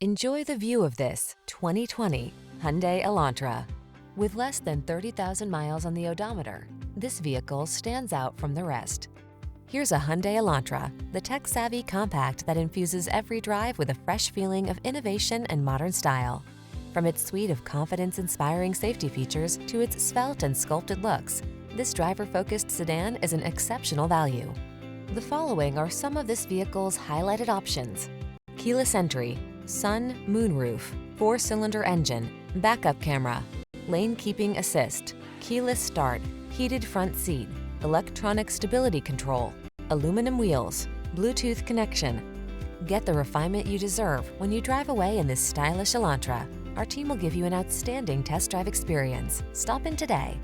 Enjoy the view of this 2020 Hyundai Elantra. With less than 30,000 miles on the odometer, this vehicle stands out from the rest. Here's a Hyundai Elantra, the tech-savvy compact that infuses every drive with a fresh feeling of innovation and modern style. From its suite of confidence-inspiring safety features to its svelte and sculpted looks, this driver-focused sedan is an exceptional value. The following are some of this vehicle's highlighted options: keyless entry, sun, moonroof, 4-cylinder engine, backup camera, lane keeping assist, keyless start, heated front seat, electronic stability control, aluminum wheels, Bluetooth connection. Get the refinement you deserve when you drive away in this stylish Elantra. Our team will give you an outstanding test drive experience. Stop in today.